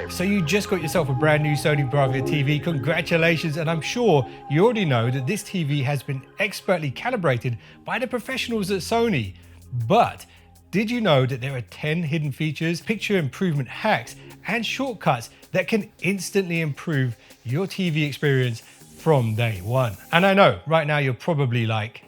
So you just got yourself a brand new Sony Bravia TV, congratulations, and I'm sure you already know that this TV has been expertly calibrated by the professionals at Sony. But did you know that there are 10 hidden features, picture improvement hacks, and shortcuts that can instantly improve your TV experience from day one? And I know right now you're probably like,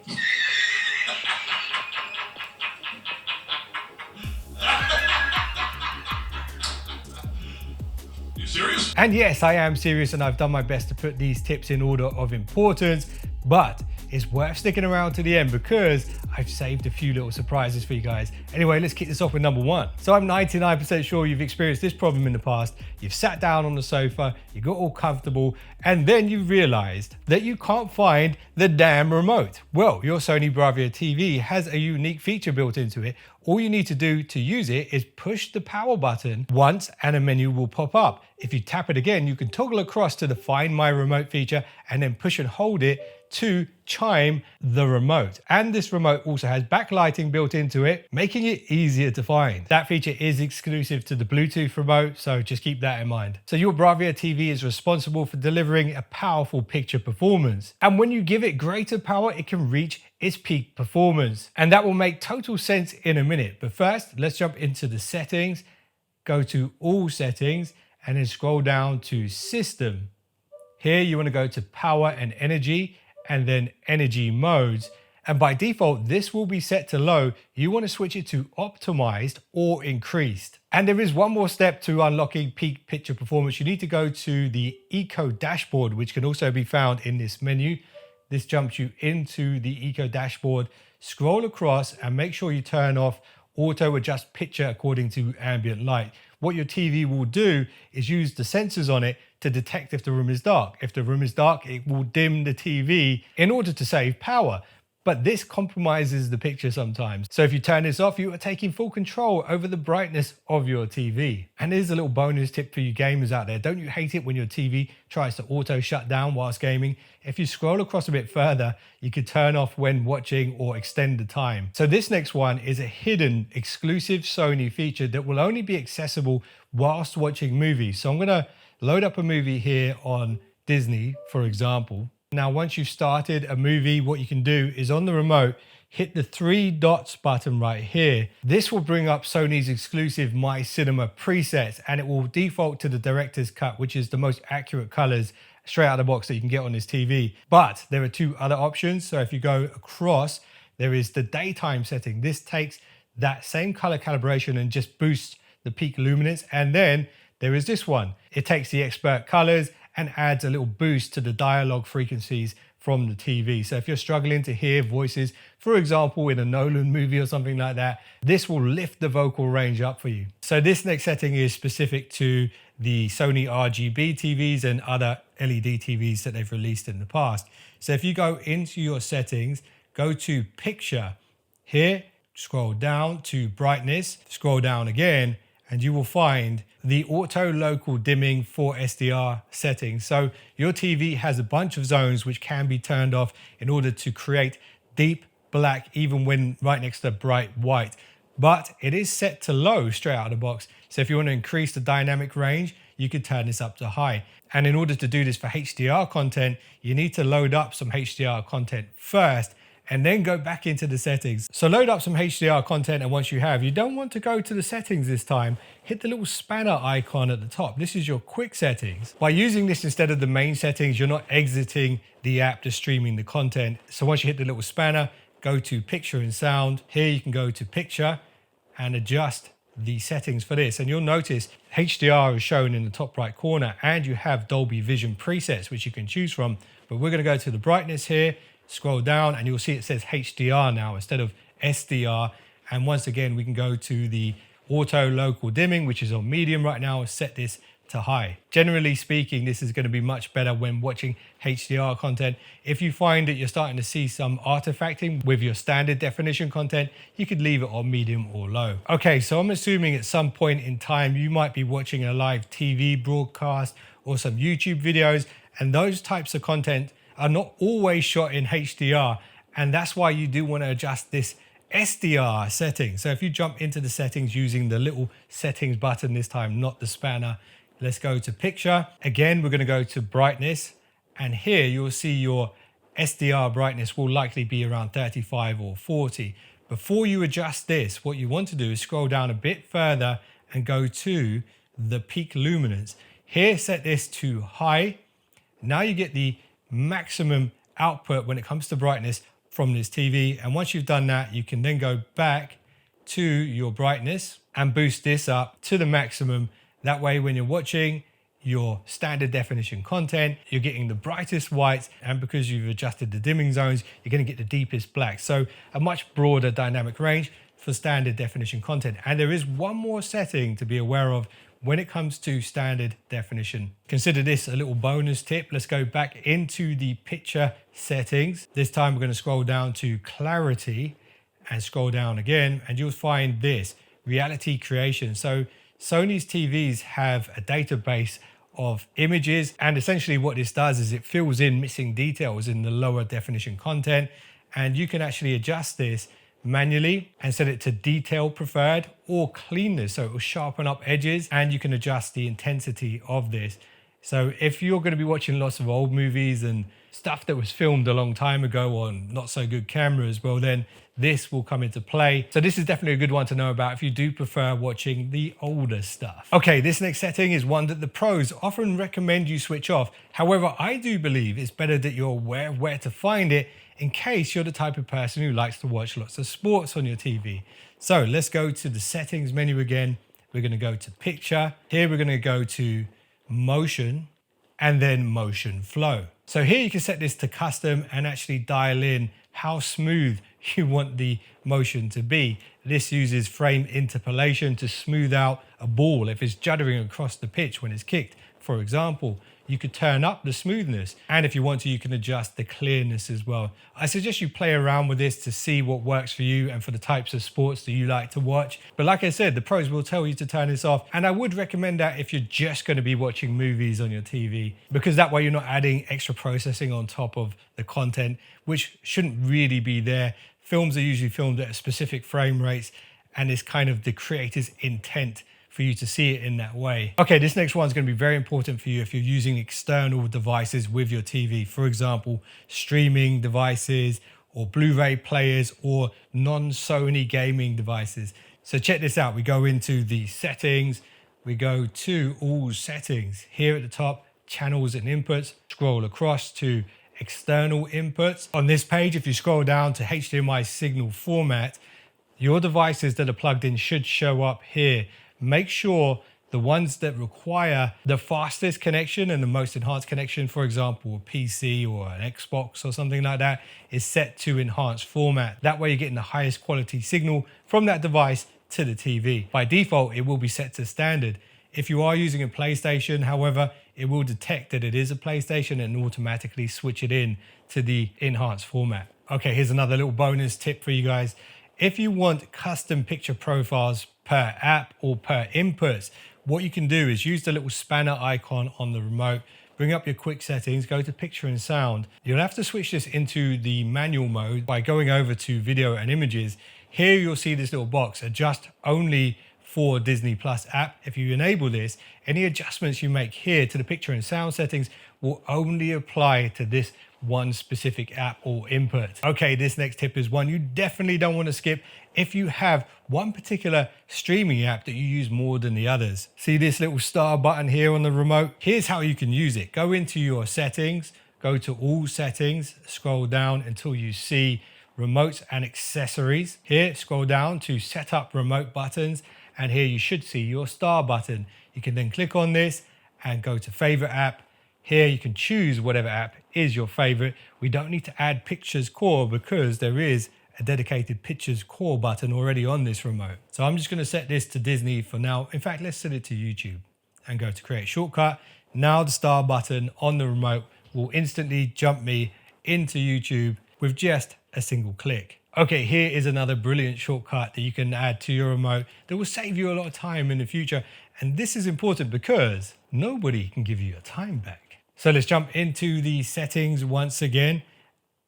serious? and yes, I am serious, and I've done my best to put these tips in order of importance, but it's worth sticking around to the end because I've saved a few little surprises for you guys. Anyway, let's kick this off with number one. So I'm 99% sure you've experienced this problem in the past. You've sat down on the sofa, you got all comfortable, and then you realized that you can't find the damn remote. Well, your Sony Bravia TV has a unique feature built into it. All you need to do to use it is push the power button once and a menu will pop up. If you tap it again, you can toggle across to the Find My Remote feature and then push and hold it to chime the remote. And this remote also has backlighting built into it, making it easier to find. That feature is exclusive to the Bluetooth remote, so just keep that in mind. So your Bravia TV is responsible for delivering a powerful picture performance. And when you give it greater power, it can reach its peak performance. And that will make total sense in a minute. But first, let's jump into the settings, go to all settings, and then scroll down to system. Here you want to go to power and energy, and then energy modes. And by default, this will be set to low. You want to switch it to optimized or increased. And there is one more step to unlocking peak picture performance. You need to go to the Eco dashboard, which can also be found in this menu. This jumps you into the Eco dashboard. Scroll across and make sure you turn off auto adjust picture according to ambient light. What your TV will do is use the sensors on it to detect if the room is dark. If the room is dark, it will dim the TV in order to save power. But this compromises the picture sometimes. So if you turn this off, you are taking full control over the brightness of your TV. And here's a little bonus tip for you gamers out there. Don't you hate it when your TV tries to auto shut down whilst gaming? If you scroll across a bit further, you can turn off when watching or extend the time. So this next one is a hidden exclusive Sony feature that will only be accessible whilst watching movies. So I'm gonna load up a movie here on Disney, for example. Now, once you've started a movie, what you can do is on the remote, hit the 3 dots button right here. This will bring up Sony's exclusive My Cinema presets, and it will default to the director's cut, which is the most accurate colors straight out of the box that you can get on this TV. But there are two other options. So if you go across, there is the daytime setting. This takes that same color calibration and just boosts the peak luminance. And then there is this one. It takes the expert colors and adds a little boost to the dialogue frequencies from the TV. So if you're struggling to hear voices, for example, in a Nolan movie or something like that, this will lift the vocal range up for you. So this next setting is specific to the Sony RGB TVs and other LED TVs that they've released in the past. So if you go into your settings, go to picture. Here, scroll down to brightness, scroll down again, and you will find the auto local dimming for SDR settings. So your TV has a bunch of zones which can be turned off in order to create deep black even when right next to bright white. But it is set to low straight out of the box. So if you want to increase the dynamic range, you could turn this up to high. And in order to do this for HDR content, you need to load up some HDR content first and then go back into the settings. So load up some HDR content, and once you have, you don't want to go to the settings this time, hit the little spanner icon at the top. This is your quick settings. By using this instead of the main settings, you're not exiting the app to streaming the content. So once you hit the little spanner, go to picture and sound. Here you can go to picture and adjust the settings for this. And you'll notice HDR is shown in the top right corner, and you have Dolby Vision presets, which you can choose from. But we're gonna go to the brightness here, scroll down, and you'll see it says HDR now instead of SDR. And once again, we can go to the auto local dimming, which is on medium right now, set this to high. Generally speaking, this is going to be much better when watching HDR content. If you find that you're starting to see some artifacting with your standard definition content, you could leave it on medium or low. Okay, so I'm assuming at some point in time, you might be watching a live TV broadcast or some YouTube videos, and those types of content are not always shot in HDR, and that's why you do want to adjust this SDR setting. So if you jump into the settings using the little settings button this time, not the spanner, Let's go to picture. Again, we're going to go to brightness. And here you'll see your SDR brightness will likely be around 35 or 40. Before you adjust this, what you want to do is scroll down a bit further and go to the peak luminance. Here, set this to high. Now you get the maximum output when it comes to brightness from this TV. And once you've done that, you can then go back to your brightness and boost this up to the maximum. That way, when you're watching your standard definition content, you're getting the brightest whites, and because you've adjusted the dimming zones, you're going to get the deepest black. So a much broader dynamic range for standard definition content. And there is one more setting to be aware of when it comes to standard definition. Consider this a little bonus tip. Let's go back into the picture settings. This time we're going to scroll down to clarity and scroll down again, and you'll find this reality creation. So Sony's TVs have a database of images, and essentially what this does is it fills in missing details in the lower definition content, and you can actually adjust this manually and set it to detail preferred or cleanness, so it will sharpen up edges, and you can adjust the intensity of this. So if you're going to be watching lots of old movies and stuff that was filmed a long time ago on not so good cameras, well then this will come into play. So this is definitely a good one to know about if you do prefer watching the older stuff. Okay, this next setting is one that the pros often recommend you switch off. However, I do believe it's better that you're aware of where to find it in case you're the type of person who likes to watch lots of sports on your TV. So let's go to the settings menu again. We're going to go to picture. Here we're going to go to motion and then motion flow. So here you can set this to custom and actually dial in how smooth you want the motion to be. This uses frame interpolation to smooth out a ball if it's juddering across the pitch when it's kicked, for example. You could turn up the smoothness, and if you want to, you can adjust the clearness as well. I suggest you play around with this to see what works for you and for the types of sports that you like to watch. But like I said, the pros will tell you to turn this off, and I would recommend that if you're just going to be watching movies on your TV, because that way you're not adding extra processing on top of the content, which shouldn't really be there. Films are usually filmed at specific frame rates, and it's kind of the creator's intent for you to see it in that way. Okay, this next one is going to be very important for you if you're using external devices with your TV. For example, streaming devices or Blu-ray players or non-Sony gaming devices. So check this out. We go into the settings. We go to all settings. Here at the top, channels and inputs. Scroll across to external inputs. On this page, if you scroll down to HDMI signal format, your devices that are plugged in should show up here. Make sure the ones that require the fastest connection and the most enhanced connection, for example, a PC or an Xbox or something like that, is set to enhanced format. That way you're getting the highest quality signal from that device to the TV. By default, it will be set to standard. If you are using a PlayStation, however, it will detect that it is a PlayStation and automatically switch it in to the enhanced format. Okay, here's another little bonus tip for you guys. If you want custom picture profiles per app or per inputs, what you can do is use the little spanner icon on the remote, bring up your quick settings, go to picture and sound. You'll have to switch this into the manual mode by going over to video and images. Here you'll see this little box, adjust only for Disney Plus app. If you enable this, any adjustments you make here to the picture and sound settings will only apply to this one specific app or input. Okay, this next tip is one you definitely don't want to skip if you have one particular streaming app that you use more than the others. See this little star button here on the remote? Here's how you can use it. Go into your settings, go to all settings, scroll down until you see remotes and accessories. Here, scroll down to set up remote buttons, and here you should see your star button. You can then click on this and go to favorite app. Here you can choose whatever app is your favorite. We don't need to add Pictures Core because there is a dedicated Pictures Core button already on this remote. So I'm just going to set this to Disney for now. In fact, let's set it to YouTube and go to create shortcut. Now the star button on the remote will instantly jump me into YouTube with just a single click. Okay, here is another brilliant shortcut that you can add to your remote that will save you a lot of time in the future. And this is important because nobody can give you your time back. So let's jump into the settings once again,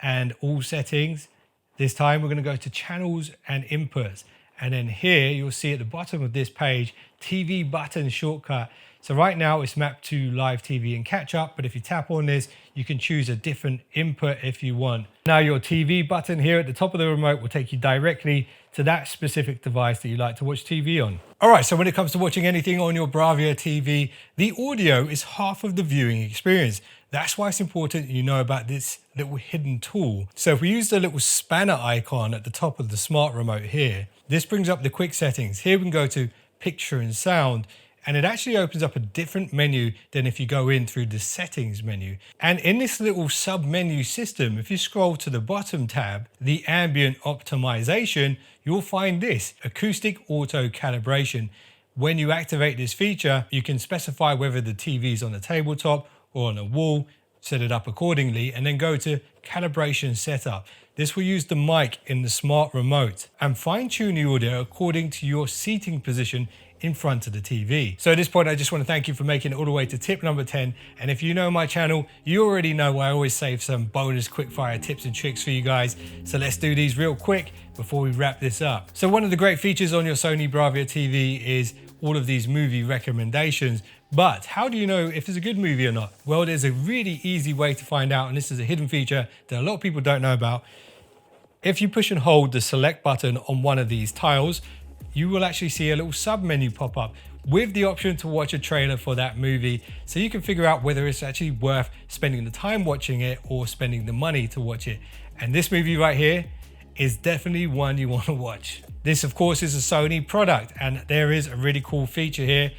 and all settings. This time we're going to go to channels and inputs. And then here you'll see at the bottom of this page, TV button shortcut. So right now it's mapped to live TV and catch up, but if you tap on this, you can choose a different input if you want. Now your TV button here at the top of the remote will take you directly to that specific device that you like to watch TV on. All right, so when it comes to watching anything on your Bravia TV, the audio is half of the viewing experience. That's why it's important you know about this little hidden tool. So if we use the little spanner icon at the top of the smart remote here, this brings up the quick settings. Here we can go to picture and sound, and it actually opens up a different menu than if you go in through the settings menu. And in this little sub menu system, if you scroll to the bottom tab, the ambient optimization, you'll find this acoustic auto calibration. When you activate this feature, you can specify whether the TV is on the tabletop or on a wall, set it up accordingly, and then go to calibration setup. This will use the mic in the smart remote and fine tune the audio according to your seating position in front of the TV. So at this point, I just want to thank you for making it all the way to tip number 10. And if you know my channel, you already know I always save some bonus quickfire tips and tricks for you guys. So let's do these real quick before we wrap this up. So one of the great features on your Sony Bravia TV is all of these movie recommendations. But how do you know if it's a good movie or not? Well, there's a really easy way to find out, and this is a hidden feature that a lot of people don't know about. If you push and hold the select button on one of these tiles, you will actually see a little sub menu pop up with the option to watch a trailer for that movie, so you can figure out whether it's actually worth spending the time watching it or spending the money to watch it. And this movie right here is definitely one you want to watch. This of course is a Sony product, and there is a really cool feature here.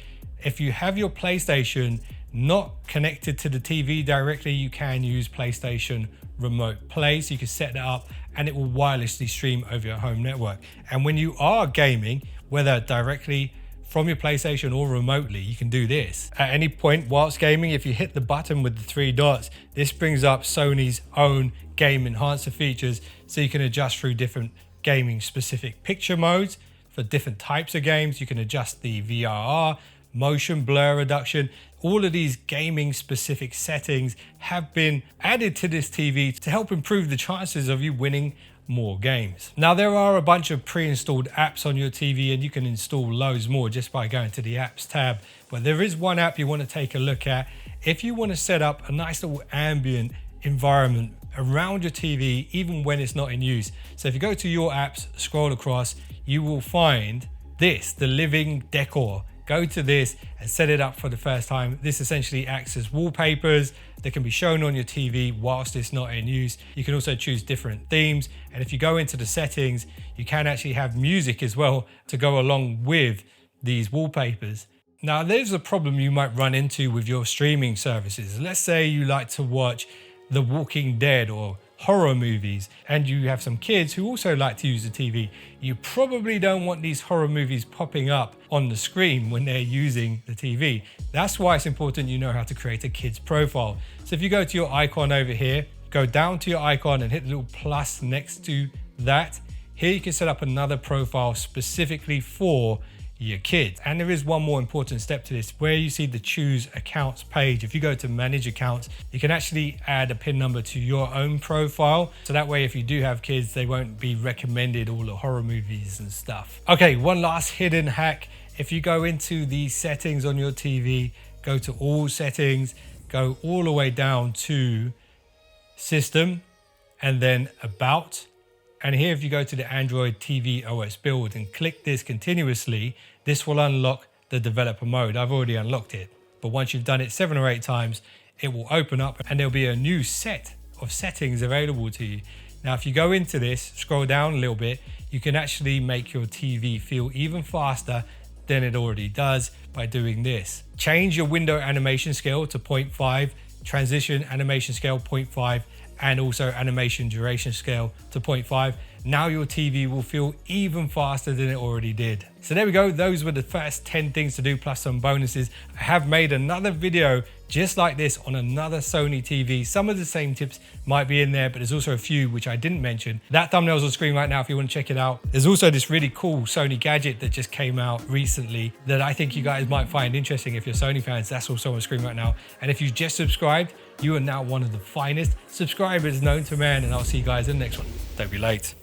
If you have your PlayStation not connected to the TV directly, you can use PlayStation Remote Play, so you can set that up and it will wirelessly stream over your home network. And when you are gaming, whether directly from your PlayStation or remotely, you can do this. At any point whilst gaming, if you hit the button with the 3 dots, this brings up Sony's own game enhancer features, so you can adjust through different gaming specific picture modes for different types of games. You can adjust the VRR, motion blur reduction. All of these gaming specific settings have been added to this TV to help improve the chances of you winning more games. Now there are a bunch of pre-installed apps on your TV, and you can install loads more just by going to the apps tab. But there is one app you want to take a look at if you want to set up a nice little ambient environment around your TV even when it's not in use. So if you go to your apps, scroll across, you will find this, the living decor. Go to this and set it up for the first time. This essentially acts as wallpapers that can be shown on your TV whilst it's not in use. You can also choose different themes. And if you go into the settings, you can actually have music as well to go along with these wallpapers. Now, there's a problem you might run into with your streaming services. Let's say you like to watch The Walking Dead or horror movies, and you have some kids who also like to use the TV. You probably don't want these horror movies popping up on the screen when they're using the TV. That's why it's important you know how to create a kid's profile. So if you go to your icon over here, go down to your icon and hit the little plus next to that. Here you can set up another profile specifically for your kids. And there is one more important step to this, where you see the choose accounts page. If you go to manage accounts, you can actually add a PIN number to your own profile. So that way, if you do have kids, they won't be recommended all the horror movies and stuff. Okay, one last hidden hack. If you go into the settings on your TV, go to all settings, go all the way down to system and then about. And here, if you go to the Android TV OS build and click this continuously, this will unlock the developer mode. I've already unlocked it, but once you've done it 7 or 8 times, it will open up and there'll be a new set of settings available to you. Now, if you go into this, scroll down a little bit, you can actually make your TV feel even faster than it already does by doing this. Change your window animation scale to 0.5, transition animation scale 0.5, and also animation duration scale to 0.5. Now your TV will feel even faster than it already did. So there we go. Those were the first 10 things to do plus some bonuses. I have made another video just like this on another Sony TV. Some of the same tips might be in there, but there's also a few which I didn't mention. That thumbnail's on screen right now if you want to check it out. There's also this really cool Sony gadget that just came out recently that I think you guys might find interesting if you're Sony fans. That's also on screen right now. And if you just subscribed, you are now one of the finest subscribers known to man, and I'll see you guys in the next one. Don't be late.